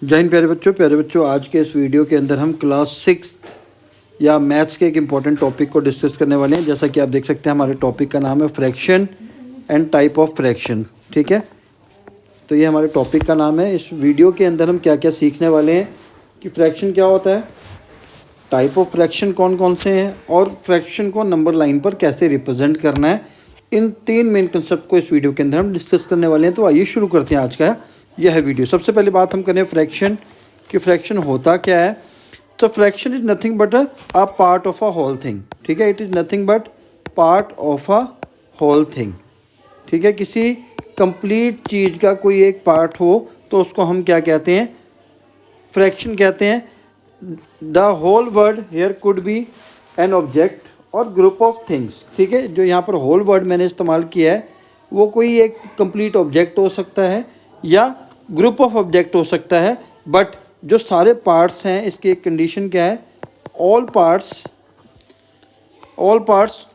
जय हिंद प्यारे बच्चों, आज के इस वीडियो के अंदर हम क्लास 6 या मैथ्स के एक इम्पॉर्टेंट टॉपिक को डिस्कस करने वाले हैं। जैसा कि आप देख सकते हैं, हमारे टॉपिक का नाम है fraction and type of fraction. ठीक है, तो ये हमारे टॉपिक का नाम है। इस वीडियो के अंदर हम क्या क्या सीखने वाले हैं कि फ्रैक्शन क्या होता है, टाइप ऑफ फ्रैक्शन कौन कौन से हैं, और फ्रैक्शन को नंबर लाइन पर कैसे रिप्रेजेंट करना है। इन 3 मेन कंसेप्ट को इस वीडियो के अंदर हम डिस्कस करने वाले हैं। तो आइए शुरू करते हैं आज का यह वीडियो। सबसे पहले बात हम करें फ्रैक्शन कि फ्रैक्शन होता क्या है। तो fraction is nothing but a part of a whole thing. ठीक है, it is nothing but part of a whole thing. ठीक है, किसी कंप्लीट चीज़ का कोई एक पार्ट हो तो उसको हम क्या कहते हैं, फ्रैक्शन कहते हैं। The whole word here could be an object or group of things. ठीक है, जो यहाँ पर होल वर्ड मैंने इस्तेमाल किया है वो कोई एक कंप्लीट ऑब्जेक्ट हो सकता है या ग्रुप ऑफ ऑब्जेक्ट हो सकता है। बट जो सारे पार्ट्स हैं, इसकी एक कंडीशन क्या है, all parts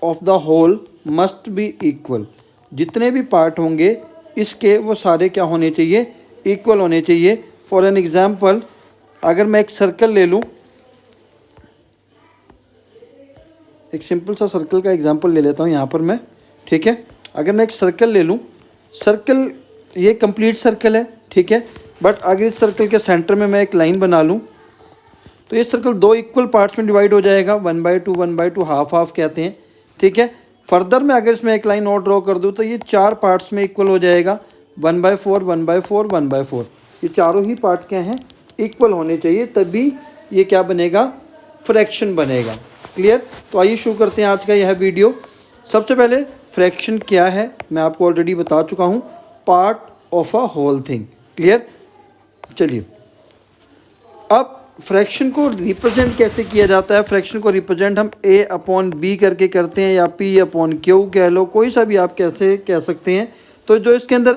of the whole must be equal. जितने भी पार्ट होंगे इसके वो सारे क्या होने चाहिए, इक्वल होने चाहिए। फॉर एन एग्जाम्पल, अगर मैं एक सर्कल ले लूँ, एक सिंपल सा सर्कल का एग्जांपल ले लेता हूँ यहाँ पर मैं। ठीक है, अगर मैं एक सर्कल ले लूँ, सर्कल ये कंप्लीट सर्कल है। ठीक है, बट अगर इस सर्कल के सेंटर में मैं एक लाइन बना लूँ तो ये सर्कल 2 इक्वल पार्ट्स में डिवाइड हो जाएगा, 1/2 1/2, हाफ हाफ कहते हैं। ठीक है, फर्दर में अगर इसमें एक लाइन और ड्रॉ कर दूँ तो ये 4 पार्ट्स में इक्वल हो जाएगा, 1/4 1/4 1/4। ये चारों ही पार्ट क्या हैं, इक्वल होने चाहिए, तभी ये क्या बनेगा, फ्रैक्शन बनेगा। क्लियर। तो आइए शुरू करते हैं आज का यह वीडियो। सबसे पहले फ्रैक्शन क्या है मैं आपको ऑलरेडी बता चुका हूँ, part of a whole thing. Clear. चलिए, अब फ्रैक्शन को रिप्रेजेंट कैसे किया जाता है। फ्रैक्शन को रिप्रेजेंट हम A/B करके करते हैं या P/Q कह लो, कोई सा भी आप कैसे कह सकते हैं। तो जो इसके अंदर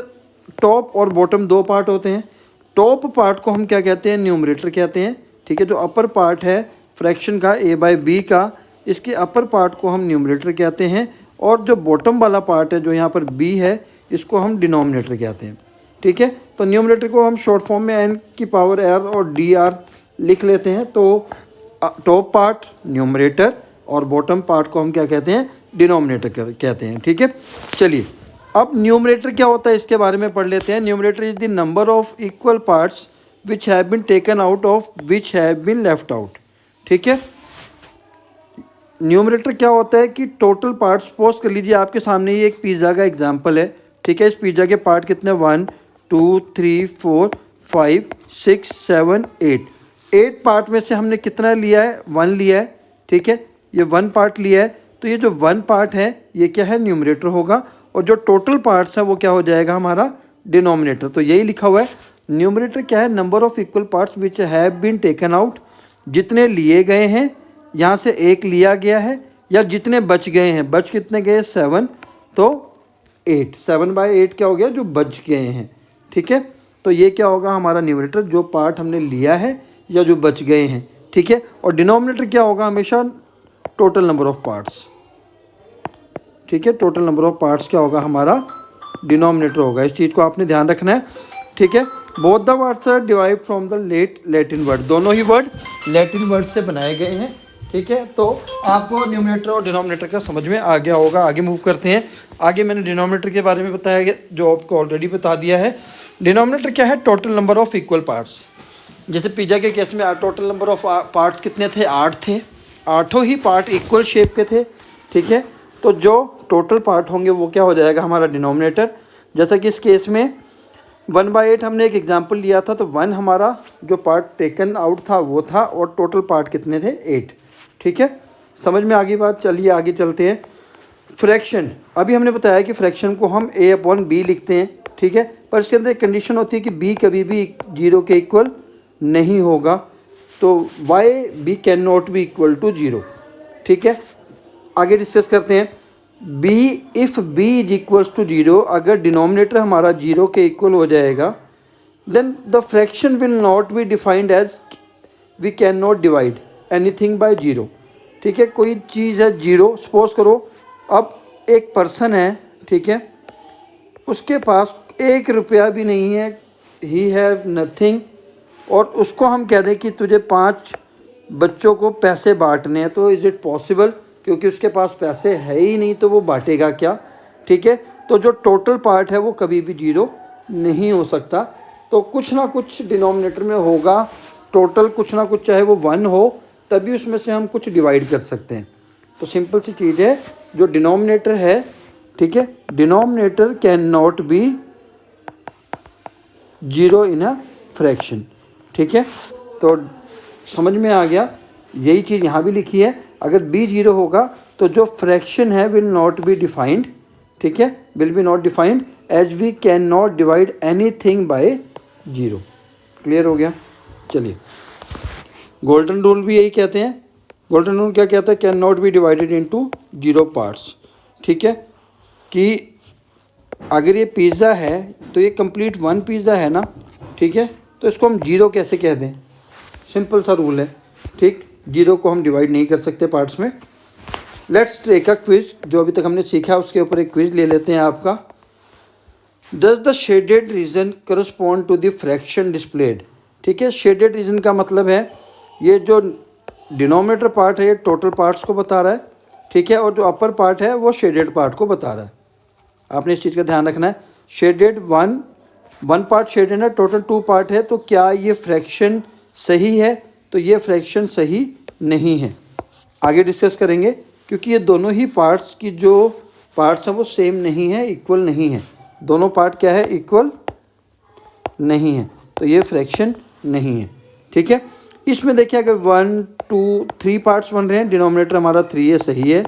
टॉप और बॉटम 2 पार्ट होते हैं, टॉप पार्ट को हम क्या कहते हैं, न्यूमरेटर कहते हैं। ठीक है, जो अपर पार्ट है फ्रैक्शन का A/B का, इसके अपर पार्ट को हम न्यूमरेटर कहते हैं, और जो बॉटम वाला पार्ट है जो यहाँ पर B है, इसको हम डिनोमिनेटर कहते हैं। ठीक है, तो न्यूमरेटर को हम शॉर्ट फॉर्म में n⁻r और dr लिख लेते हैं। तो टॉप पार्ट न्यूमरेटर और बॉटम पार्ट को हम क्या कहते हैं, डिनोमिनेटर कहते हैं। ठीक है, चलिए अब न्यूमरेटर क्या होता है इसके बारे में पढ़ लेते हैं। Numerator is the number of equal parts which have been taken out of which have been left out. ठीक है, न्यूमरेटर क्या होता है कि टोटल पार्ट, सपोज कर लीजिए आपके सामने ये एक पिज़्ज़ा का एग्जांपल है। ठीक है, इस पिज़्ज़ा के पार्ट कितने, 1 2 3 4 5 6 7 8 पार्ट में से हमने कितना लिया है, 1 लिया है। ठीक है, ये 1 पार्ट लिया है, तो ये जो 1 पार्ट है ये क्या है, न्यूमरेटर होगा, और जो टोटल पार्ट्स है वो क्या हो जाएगा, हमारा डिनोमिनेटर। तो यही लिखा हुआ है, न्यूमरेटर क्या है, number of equal parts which have been taken out, जितने लिए गए हैं, यहाँ से एक लिया गया है, या जितने बच गए हैं, बच कितने गए, 7, तो 8, 7/8 क्या हो गया, जो बच गए हैं। ठीक है, तो ये क्या होगा, हमारा न्यूमरेटर, जो पार्ट हमने लिया है या जो बच गए हैं। ठीक है, और डिनोमिनेटर क्या होगा, हमेशा टोटल नंबर ऑफ पार्ट्स। ठीक है, टोटल नंबर ऑफ पार्ट्स क्या होगा, हमारा डिनोमिनेटर होगा। इस चीज़ को आपने ध्यान रखना है। ठीक है, both the words are derive from the Latin word, दोनों ही वर्ड लैटिन वर्ड से बनाए गए हैं। ठीक है, तो आपको न्यूमरेटर और डिनोमिनेटर का समझ में आ गया होगा। आगे मूव करते हैं। आगे मैंने डिनोमिनेटर के बारे में बताया गया, जो आपको ऑलरेडी बता दिया है। डिनोमिनेटर क्या है, total number of equal parts. जैसे पिज़्ज़ा के केस में टोटल नंबर ऑफ पार्ट्स कितने थे, 8 थे, 8 ही पार्ट इक्वल शेप के थे। ठीक है, तो जो टोटल पार्ट होंगे वो क्या हो जाएगा, हमारा डिनोमिनेटर। जैसा कि इस केस में 1/8 हमने एक एग्जांपल लिया था, तो 1 हमारा जो पार्ट टेकन आउट था वो था, और टोटल पार्ट कितने थे, 8। ठीक है, समझ में आ गई बात। चलिए आगे चलते हैं। फ्रैक्शन, अभी हमने बताया कि फ्रैक्शन को हम A/B लिखते हैं। ठीक है, पर इसके अंदर एक कंडीशन होती है कि B कभी भी 0 के इक्वल नहीं होगा, तो why B can not be equal to 0। ठीक है, आगे डिस्कस करते हैं। If B is equals to 0, अगर डिनोमिनेटर हमारा 0 के इक्वल हो जाएगा, then the fraction will not be defined as we can not divide anything by 0। ठीक है, कोई चीज़ है 0, सपोज करो अब एक पर्सन है, ठीक है, उसके पास 1 रुपया भी नहीं है, ही हैव नथिंग, और उसको हम कह दें कि तुझे 5 बच्चों को पैसे बांटने हैं, तो इज़ इट पॉसिबल? क्योंकि उसके पास पैसे है ही नहीं तो वो बांटेगा क्या? ठीक है, तो जो टोटल पार्ट है वो कभी भी 0 नहीं हो सकता। तो कुछ ना कुछ डिनोमिनेटर में होगा, टोटल कुछ ना कुछ, चाहे वो 1 हो, तभी उसमें से हम कुछ डिवाइड कर सकते हैं। तो सिंपल सी चीज़ है, जो डिनोमिनेटर है, ठीक है, denominator can not B 0 in a fraction. ठीक है, तो समझ में आ गया? यही चीज़ यहाँ भी लिखी है, अगर b 0 होगा तो जो फ्रैक्शन है विल नॉट बी डिफाइंड। ठीक है, will be not defined as we can not divide any thing by 0। Clear हो गया? चलिए, गोल्डन रूल भी यही कहते हैं। गोल्डन रूल क्या कहता है? Can not B divided into 0 parts. ठीक है, कि अगर ये पिज़्ज़ा है तो ये कंप्लीट 1 पिज़्ज़ा है ना, ठीक है, तो इसको हम 0 कैसे कह दें? सिंपल सा रूल है। ठीक, 0 को हम डिवाइड नहीं कर सकते पार्ट्स में। Let's take a quiz. जो अभी तक हमने सीखा उसके ऊपर एक क्विज ले लेते हैं आपका। Does the shaded region correspond to the fraction displayed? ठीक है, शेडेड रीजन का मतलब है ये जो डिनोमिनेटर पार्ट है ये टोटल पार्ट्स को बता रहा है, ठीक है, और जो अपर पार्ट है वो शेडेड पार्ट को बता रहा है। आपने इस चीज़ का ध्यान रखना है। शेडेड वन पार्ट शेडेड है, टोटल 2 पार्ट है, तो क्या ये फ्रैक्शन सही है? तो ये फ्रैक्शन सही नहीं है। आगे डिस्कस करेंगे, क्योंकि ये दोनों ही पार्ट्स की जो पार्ट्स हैं वो सेम नहीं है, इक्वल नहीं है। दोनों पार्ट क्या है? इक्वल नहीं है, तो ये फ्रैक्शन नहीं है। ठीक है, इसमें देखिए अगर 1 2 3 पार्ट्स बन रहे हैं, डिनोमिनेटर हमारा 3 है, सही है।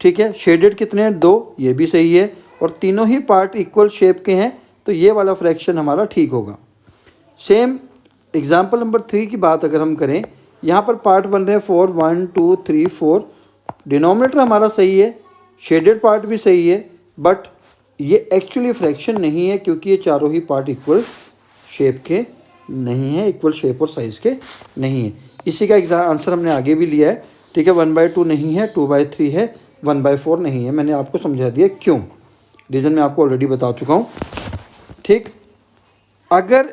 ठीक है, शेडेड कितने हैं? 2, ये भी सही है, और तीनों ही पार्ट इक्वल शेप के हैं, तो ये वाला फ्रैक्शन हमारा ठीक होगा। सेम एग्जाम्पल नंबर 3 की बात अगर हम करें, यहाँ पर पार्ट बन रहे हैं 4 1 2 3 4। डिनोमिनेटर हमारा सही है, शेडेड पार्ट भी सही है, बट ये एक्चुअली फ्रैक्शन नहीं है, क्योंकि ये चारों ही पार्ट इक्वल शेप के नहीं है, इक्वल शेप और साइज़ के नहीं है। इसी का आंसर हमने आगे भी लिया है। ठीक है, 1/2 नहीं है, 2/3 है, 1/4 नहीं है। मैंने आपको समझा दिया क्यों, रीज़न मैं आपको ऑलरेडी बता चुका हूँ। ठीक, अगर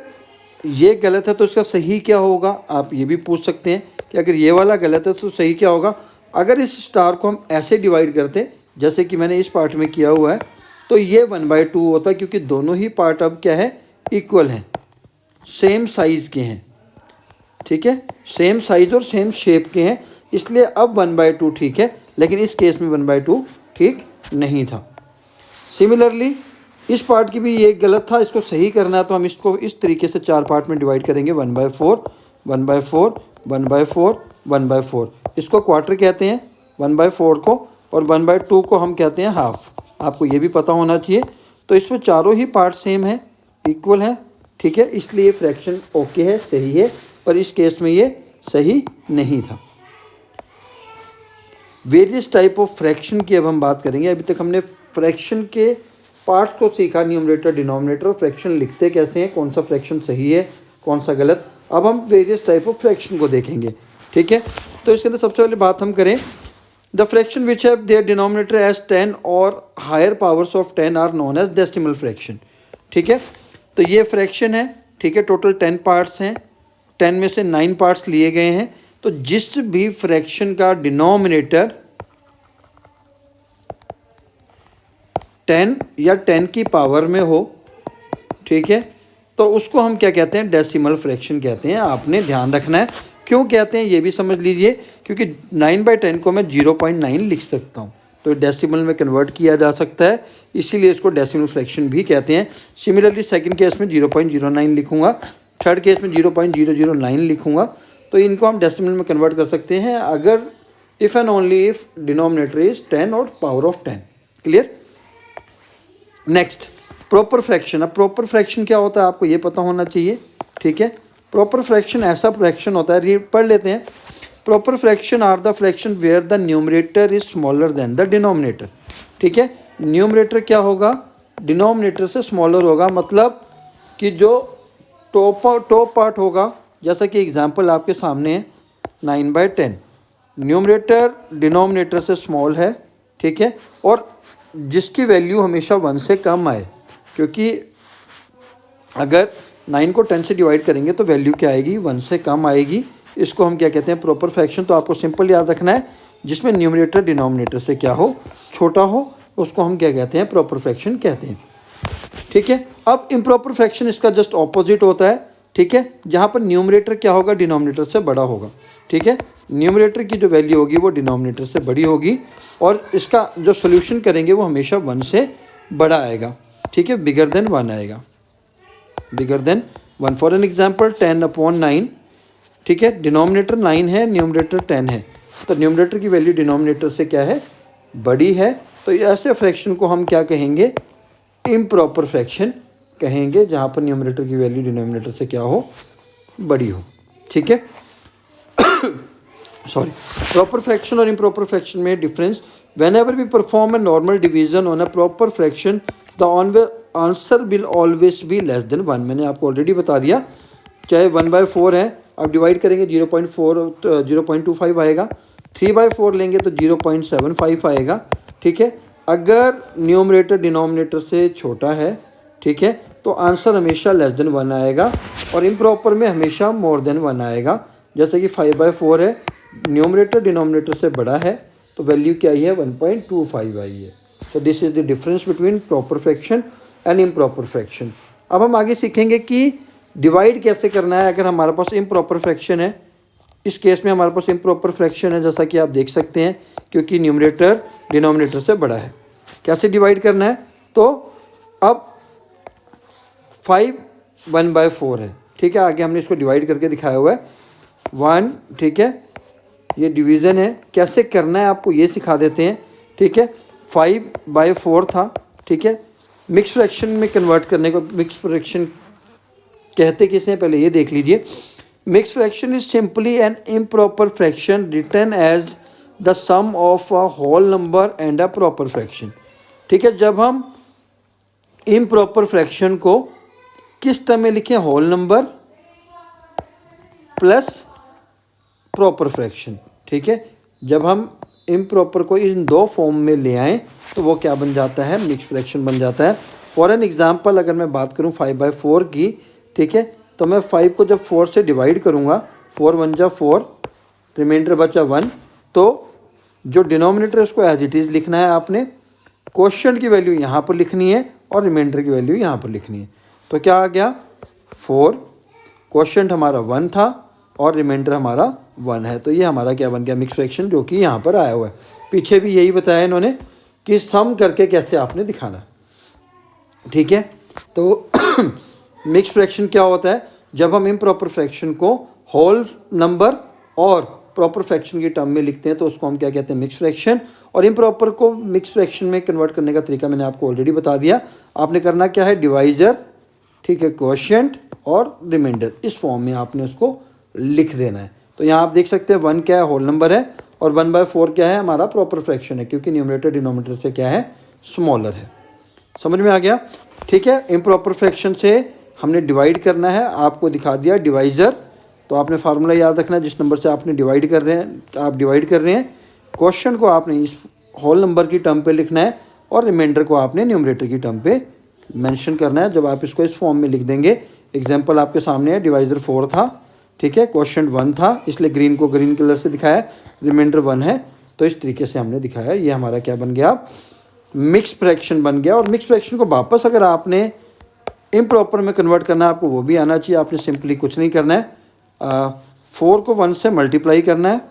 ये गलत है तो इसका सही क्या होगा? आप ये भी पूछ सकते हैं कि अगर ये वाला गलत है तो सही क्या होगा? अगर इस स्टार को हम ऐसे डिवाइड करते जैसे कि मैंने इस पार्ट में किया हुआ है, तो ये 1/2 होता, क्योंकि दोनों ही पार्ट अब क्या है? इक्वल हैं, सेम साइज़ के हैं। ठीक है, सेम साइज़ और सेम शेप के हैं, इसलिए अब 1/2 ठीक है, लेकिन इस केस में 1/2 ठीक नहीं था। सिमिलरली इस पार्ट की भी ये गलत था, इसको सही करना है तो हम इसको इस तरीके से 4 पार्ट में डिवाइड करेंगे, 1/4 1/4 1/4 1/4। इसको क्वार्टर कहते हैं 1/4 को, और 1/2 को हम कहते हैं हाफ। आपको ये भी पता होना चाहिए। तो इसमें चारों ही पार्ट सेम है, इक्वल है, ठीक है, इसलिए फ्रैक्शन ओके है, सही है, पर इस केस में ये सही नहीं था। वेरियस टाइप ऑफ फ्रैक्शन की अब हम बात करेंगे। अभी तक हमने फ्रैक्शन के पार्ट को सीखा, न्यूमरेटर डिनोमिनेटर, और फ्रैक्शन लिखते कैसे हैं, कौन सा फ्रैक्शन सही है कौन सा गलत। अब हम वेरियस टाइप ऑफ फ्रैक्शन को देखेंगे। ठीक है, तो इसके अंदर सबसे पहले बात हम करें, the fraction which have their denominator as 10 और higher powers of 10 are known as decimal fraction. ठीक है, तो ये फ्रैक्शन है, ठीक है, टोटल 10 पार्ट्स हैं, 10 में से 9 पार्ट्स लिए गए हैं। तो जिस भी फ्रैक्शन का डिनोमिनेटर 10 या 10 की पावर में हो, ठीक है, तो उसको हम क्या कहते हैं? डेसिमल फ्रैक्शन कहते हैं। आपने ध्यान रखना है क्यों कहते हैं ये भी समझ लीजिए, क्योंकि 9/10 को मैं 0.9 लिख सकता हूँ, तो डेसिमल में कन्वर्ट किया जा सकता है, इसीलिए इसको डेसिमल फ्रैक्शन भी कहते हैं। सिमिलरली सेकंड केस में 0.09 लिखूँगा, थर्ड केस में 0.009 लिखूँगा, तो इनको हम डेसिमल में कन्वर्ट कर सकते हैं अगर if and only if denominator is 10 और power of 10। Clear? Next, proper fraction. अब प्रॉपर फ्रैक्शन क्या होता है आपको ये पता होना चाहिए। ठीक है, प्रॉपर फ्रैक्शन ऐसा फ्रैक्शन होता है, पढ़ लेते हैं। Proper fraction are the fraction where the numerator is smaller than the denominator. ठीक है, न्यूमरेटर क्या होगा? डिनोमिनेटर से स्मॉलर होगा, मतलब कि जो टॉप पार्ट होगा, जैसा कि एग्जांपल आपके सामने है 9/10, न्यूमरेटर डिनोमिनेटर से स्मॉल है, ठीक है, और जिसकी वैल्यू हमेशा 1 से कम आए, क्योंकि अगर 9 को 10 से डिवाइड करेंगे तो वैल्यू क्या आएगी, 1 से कम आएगी। इसको हम क्या कहते हैं, प्रॉपर फ्रैक्शन। तो आपको सिंपल याद रखना है, जिसमें न्यूमरेटर डिनोमिनेटर से क्या हो, छोटा हो, उसको हम क्या कहते हैं, प्रॉपर फ्रैक्शन कहते हैं। ठीक है। अब इम्प्रॉपर फ्रैक्शन इसका जस्ट ऑपोजिट होता है। ठीक है, जहाँ पर न्यूमरेटर क्या होगा, डिनोमिनेटर से बड़ा होगा। ठीक है, न्यूमरेटर की जो वैल्यू होगी वो डिनोमिनेटर से बड़ी होगी, और इसका जो सोल्यूशन करेंगे वो हमेशा 1 से बड़ा आएगा। ठीक है, बिगर देन 1 आएगा, bigger than 1। For an example 10/9। ठीक है, डिनोमिनेटर 9 है, न्यूमरेटर 10 है, तो न्यूमरेटर की वैल्यू डिनोमिनेटर से क्या है, बड़ी है। तो ऐसे फ्रैक्शन को हम क्या कहेंगे, इम्प्रॉपर फ्रैक्शन कहेंगे, जहाँ पर न्यूमरेटर की वैल्यू डिनोमिनेटर से क्या हो, बड़ी हो। ठीक है, सॉरी। प्रॉपर फ्रैक्शन और इम्प्रॉपर फ्रैक्शन में difference, whenever we perform a normal division on a proper fraction the answer will always be less than 1। मैंने आपको ऑलरेडी बता दिया, चाहे 1/4 है, अब डिवाइड करेंगे 0.25 आएगा, 3/4 लेंगे तो 0.75 आएगा। ठीक है, अगर न्यूमरेटर डिनोमिनेटर से छोटा है, ठीक है, तो आंसर हमेशा लेस देन 1 आएगा, और इम्प्रॉपर में हमेशा मोर देन 1 आएगा। जैसे कि 5/4 है, न्यूमरेटर डिनोमिनेटर से बड़ा है, तो वैल्यू क्या आई है, 1.25 आई है। तो this is the difference between proper fraction and improper fraction. अब हम आगे सीखेंगे कि डिवाइड कैसे करना है अगर हमारे पास इम्प्रॉपर फ्रैक्शन है। इस केस में हमारे पास इम्प्रॉपर फ्रैक्शन है, जैसा कि आप देख सकते हैं, क्योंकि न्यूमरेटर डिनोमिनेटर से बड़ा है। कैसे डिवाइड करना है, तो अब 5 1/4 है। ठीक है, आगे हमने इसको डिवाइड करके दिखाया हुआ है 1। ठीक है, ये डिवीज़न है, कैसे करना है आपको ये सिखा देते हैं। ठीक है, 5/4 था। ठीक है, मिक्स फ्रैक्शन में कन्वर्ट करने को मिक्स फ्रैक्शन कहते किसे हैं, पहले ये देख लीजिए। Mix fraction is simply an improper fraction written as the sum of a whole number and a proper fraction. ठीक है, जब हम इम्प्रॉपर फ्रैक्शन को किस टर्म में लिखें, whole number plus proper fraction. ठीक है, जब हम इम्प्रॉपर को इन दो फॉर्म में ले आएँ तो वो क्या बन जाता है, मिक्स फ्रैक्शन बन जाता है। फॉर एन एग्जांपल अगर मैं बात करूं 5/4 की, ठीक है, तो मैं 5 को जब 4 से डिवाइड करूंगा, 4 1 जा 4, रिमाइंडर बचा 1, तो जो डिनोमिनेटर है उसको एज इट इज़ लिखना है आपने, क्वोशिएंट की वैल्यू यहाँ पर लिखनी है और रिमाइंडर की वैल्यू यहाँ पर लिखनी है। तो क्या आ गया, 4, क्वोशिएंट हमारा 1 था और रिमाइंडर हमारा 1 है। तो ये हमारा क्या बन गया, मिक्स फ्रैक्शन, जो कि यहाँ पर आया हुआ है। पीछे भी यही बताया इन्होंने कि सम करके कैसे आपने दिखाना। ठीक है, तो मिक्स फ्रैक्शन क्या होता है, जब हम इम्प्रॉपर फ्रैक्शन को होल नंबर और प्रॉपर फ्रैक्शन की टर्म में लिखते हैं तो उसको हम क्या कहते हैं, मिक्स फ्रैक्शन। और इम्प्रॉपर को मिक्स फ्रैक्शन में कन्वर्ट करने का तरीका मैंने आपको ऑलरेडी बता दिया। आपने करना क्या है, डिवाइजर, ठीक है, क्वोशिएंट और रिमाइंडर, इस फॉर्म में आपने उसको लिख देना है। तो यहाँ आप देख सकते हैं 1 क्या है, होल नंबर है, और 1/4 क्या है, हमारा प्रॉपर फ्रैक्शन है, क्योंकि न्यूमरेटर डिनोमिनेटर से क्या है, स्मॉलर है। समझ में आ गया। ठीक है, इम्प्रॉपर फ्रैक्शन से हमने डिवाइड करना है, आपको दिखा दिया डिवाइजर। तो आपने फार्मूला याद रखना है, जिस नंबर से आपने डिवाइड कर रहे हैं, आप डिवाइड कर रहे हैं, क्वेश्चन को आपने इस होल नंबर की टर्म पे लिखना है और रिमाइंडर को आपने न्यूमरेटर की टर्म पे मेंशन करना है। जब आप इसको इस फॉर्म में लिख देंगे, एग्जांपल आपके सामने है, डिवाइजर 4 था, ठीक है, क्वेश्चन 1 था, इसलिए ग्रीन को ग्रीन कलर से दिखाया, रिमाइंडर 1 है, तो इस तरीके से हमने दिखाया। ये हमारा क्या बन गया, मिक्स फ्रैक्शन बन गया। और मिक्स फ्रैक्शन को वापस अगर आपने इम्प्रॉपर में कन्वर्ट करना है, आपको वो भी आना चाहिए। आपने सिंपली कुछ नहीं करना है, 4 को 1 से मल्टीप्लाई करना है,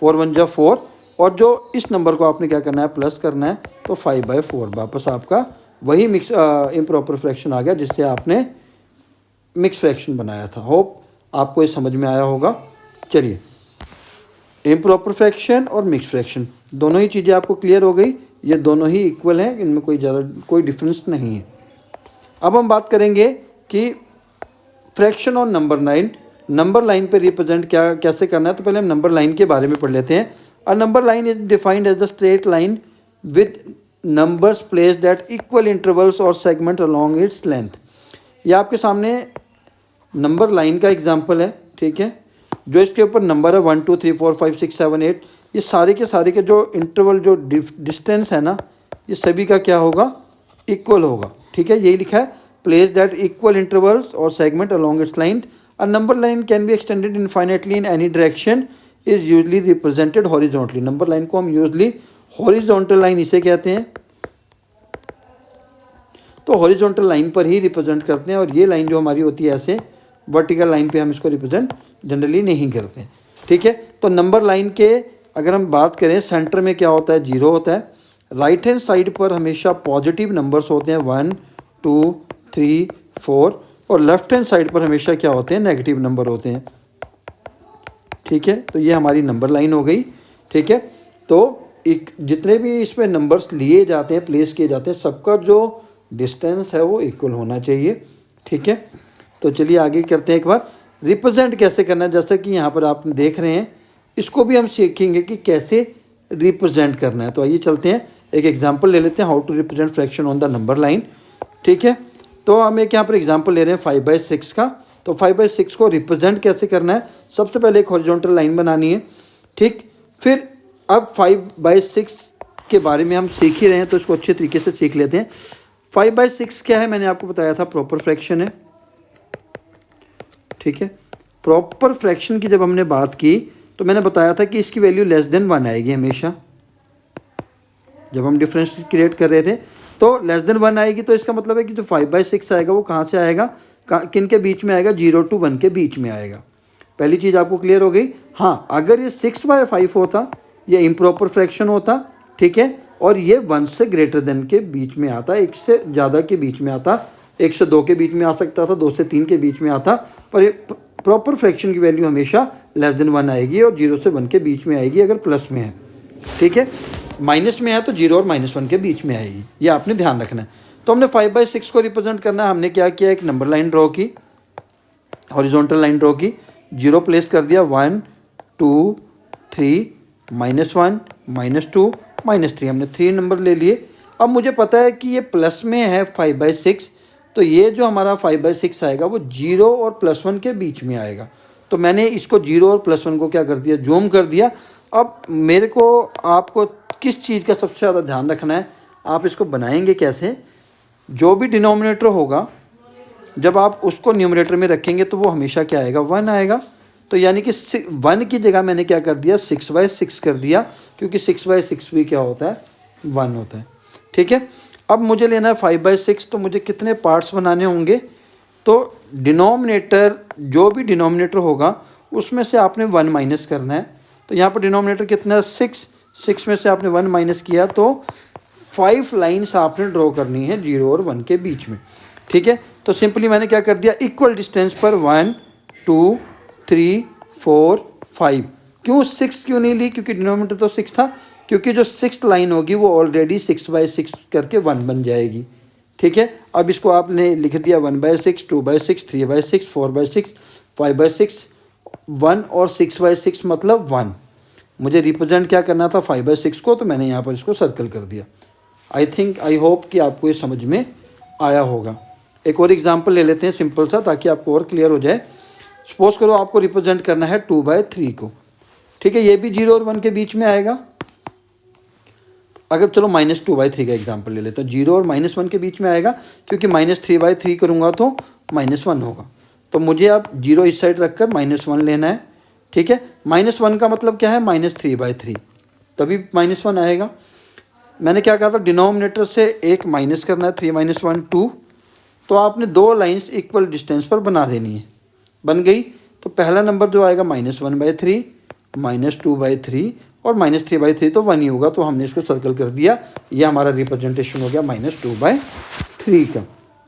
4 1 जा 4, और जो इस नंबर को आपने क्या करना है, प्लस करना है, तो 5/4 वापस आपका वही मिक्स इम्प्रॉपर फ्रैक्शन आ गया जिससे आपने मिक्स फ्रैक्शन बनाया था। होप आपको ये समझ में आया होगा। चलिए, इम्प्रॉपर फ्रैक्शन और मिक्स फ्रैक्शन दोनों ही चीज़ें आपको क्लियर हो गई। ये दोनों ही इक्वल हैं, इनमें कोई डिफरेंस नहीं है। अब हम बात करेंगे कि फ्रैक्शन और नंबर लाइन पे रिप्रेजेंट कैसे करना है। तो पहले हम नंबर लाइन के बारे में पढ़ लेते हैं। A number line is defined as the straight line with numbers placed at equal intervals और सेगमेंट अलोंग इट्स लेंथ। ये आपके सामने नंबर लाइन का एग्जाम्पल है, ठीक है, जो इसके ऊपर नंबर है 1 2 3 4 5 6 7 8, ये सारे के जो इंटरवल, जो डिस्टेंस है ना, ये सभी का क्या होगा, इक्वल होगा। ठीक है, यही लिखा है। placed at equal intervals or segment along its line. A number line can be extended infinitely in any direction, is usually represented horizontally. Number line को हम यूजली हॉरिजॉन्टल लाइन इसे कहते हैं, तो हॉरिजॉन्टल लाइन पर ही रिप्रेजेंट करते हैं, और ये लाइन जो हमारी होती है ऐसे वर्टिकल लाइन पे हम इसको रिप्रेजेंट जनरली नहीं करते हैं, ठीक है। तो नंबर लाइन के अगर हम बात करें, सेंटर में क्या होता है, 0 होता है। राइट हैंड साइड पर हमेशा पॉजिटिव नंबर्स होते हैं, 1 2 3 4, और लेफ्ट हैंड साइड पर हमेशा क्या होते हैं, नेगेटिव नंबर होते हैं, ठीक है। तो ये हमारी नंबर लाइन हो गई, ठीक है। तो एक जितने भी इसमें नंबर्स लिए जाते हैं, प्लेस किए जाते हैं, सबका जो डिस्टेंस है वो इक्वल होना चाहिए, ठीक है। तो चलिए आगे करते हैं, एक बार रिप्रेजेंट कैसे करना है। जैसा कि यहाँ पर आप देख रहे हैं, इसको भी हम सीखेंगे कि कैसे रिप्रेजेंट करना है। तो आइए चलते हैं, एक एग्जांपल ले लेते हैं, how to represent fraction on the number line, ठीक है। तो हम एक यहाँ पर एग्जांपल ले रहे हैं 5/6 का। तो 5/6 को रिप्रेजेंट कैसे करना है, सबसे पहले एक हॉरिजॉन्टल लाइन बनानी है, ठीक। फिर अब 5/6 के बारे में हम सीख ही रहे हैं, तो इसको अच्छे तरीके से सीख लेते हैं। 5/6 क्या है, मैंने आपको बताया था प्रॉपर फ्रैक्शन है, ठीक है। प्रॉपर फ्रैक्शन की जब हमने बात की तो मैंने बताया था कि इसकी वैल्यू लेस देन 1 आएगी हमेशा। जब हम डिफरेंस क्रिएट कर रहे थे तो लेस देन 1 आएगी, तो इसका मतलब है कि जो 5/6 आएगा वो कहाँ से आएगा, किन के बीच में आएगा, 0 to 1 के बीच में आएगा। पहली चीज़ आपको क्लियर हो गई। हाँ, अगर ये 6/5 होता, ये इम्प्रॉपर फ्रैक्शन होता, ठीक है, और ये 1 से ग्रेटर देन के बीच में आता, 1 से ज़्यादा के बीच में आता, 1 से 2 के बीच में आ सकता था, 2 से 3 के बीच में आता, पर ये प्रॉपर फ्रैक्शन की वैल्यू हमेशा लेस देन 1 आएगी और 0 से 1 के बीच में आएगी अगर प्लस में है, ठीक है। माइनस में है तो 0 और -1 के बीच में आएगी, ये आपने ध्यान रखना है। तो हमने 5/6 को रिप्रेजेंट करना है, हमने क्या किया, एक नंबर लाइन ड्रॉ की, हॉरिजॉन्टल लाइन ड्रॉ की, 0 प्लेस कर दिया, 1 2 3 -1 -2 -3, हमने 3 नंबर ले लिए। अब मुझे पता है कि ये प्लस में है 5/6, तो ये जो हमारा 5/6 आएगा वो 0 और +1 के बीच में आएगा। तो मैंने इसको 0 और +1 को क्या कर दिया, जूम कर दिया। अब मेरे को आपको किस चीज़ का सबसे ज़्यादा ध्यान रखना है, आप इसको बनाएंगे कैसे, जो भी डिनोमिनेटर होगा जब आप उसको न्यूमरेटर में रखेंगे तो वो हमेशा क्या आएगा, 1 आएगा। तो यानी कि 1 की जगह मैंने क्या कर दिया, 6/6 कर दिया, क्योंकि 6/6 भी क्या होता है, 1 होता है, ठीक है। अब मुझे लेना है 5/6, तो मुझे कितने पार्ट्स बनाने होंगे, तो डिनोमिनेटर, जो भी डिनोमिनेटर होगा उसमें से आपने 1 माइनस करना है। तो यहाँ पर डिनोमिनेटर कितना है, 6 में से आपने 1 माइनस किया, तो 5 लाइन्स आपने ड्रॉ करनी है 0 और 1 के बीच में, ठीक है। तो सिंपली मैंने क्या कर दिया, इक्वल डिस्टेंस पर 1 2 3 4 5। क्यों 6 क्यों नहीं ली, क्योंकि डिनोमिनेटर तो 6 था, क्योंकि जो 6th लाइन होगी वो ऑलरेडी 6/6 करके 1 बन जाएगी, ठीक है। अब इसको आपने लिख दिया 1/6 2/6 3/6 4/6 5/6, 1 और 6/6 मतलब 1। मुझे रिप्रेजेंट क्या करना था, 5/6 को, तो मैंने यहाँ पर इसको सर्कल कर दिया। आई होप कि आपको ये समझ में आया होगा। एक और एग्जांपल ले लेते हैं सिंपल सा, ताकि आपको और क्लियर हो जाए। सपोज करो आपको रिप्रेजेंट करना है 2/3 को, ठीक है, ये भी 0 और 1 के बीच में आएगा। अगर चलो -2/3 का एग्जांपल ले लेते हैं, 0 और -1 के बीच में आएगा, क्योंकि -3/3 करूँगा तो -1 होगा। तो मुझे अब 0 इस साइड रखकर -1 लेना है, ठीक है। -1 का मतलब क्या है, -3/3, तभी -1 आएगा। मैंने क्या कहा था, डिनोमिनेटर से एक माइनस करना है, 3 - 1 2। तो आपने 2 लाइंस इक्वल डिस्टेंस पर बना देनी है, बन गई। तो पहला नंबर जो आएगा -1/3 -2/3 और -3/3, तो 1 ही होगा, तो हमने इसको सर्कल कर दिया। ये हमारा रिप्रेजेंटेशन हो गया -2/3 का।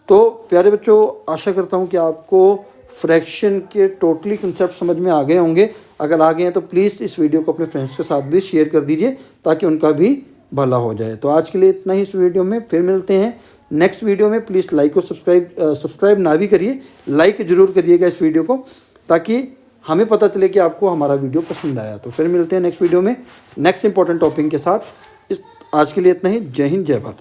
तो प्यारे बच्चों, आशा करता हूँ कि आपको फ्रैक्शन के टोटली कंसेप्ट समझ में आ गए होंगे। अगर आ गए हैं तो प्लीज़ इस वीडियो को अपने फ्रेंड्स के साथ भी शेयर कर दीजिए, ताकि उनका भी भला हो जाए। तो आज के लिए इतना ही इस वीडियो में, फिर मिलते हैं नेक्स्ट वीडियो में। प्लीज़ लाइक और सब्सक्राइब ना भी करिए, लाइक ज़रूर करिएगा इस वीडियो को, ताकि हमें पता चले कि आपको हमारा वीडियो पसंद आया। तो फिर मिलते हैं नेक्स्ट वीडियो में नेक्स्ट इंपॉर्टेंट टॉपिक के साथ। आज के लिए इतना ही। जय हिंद, जय भारत।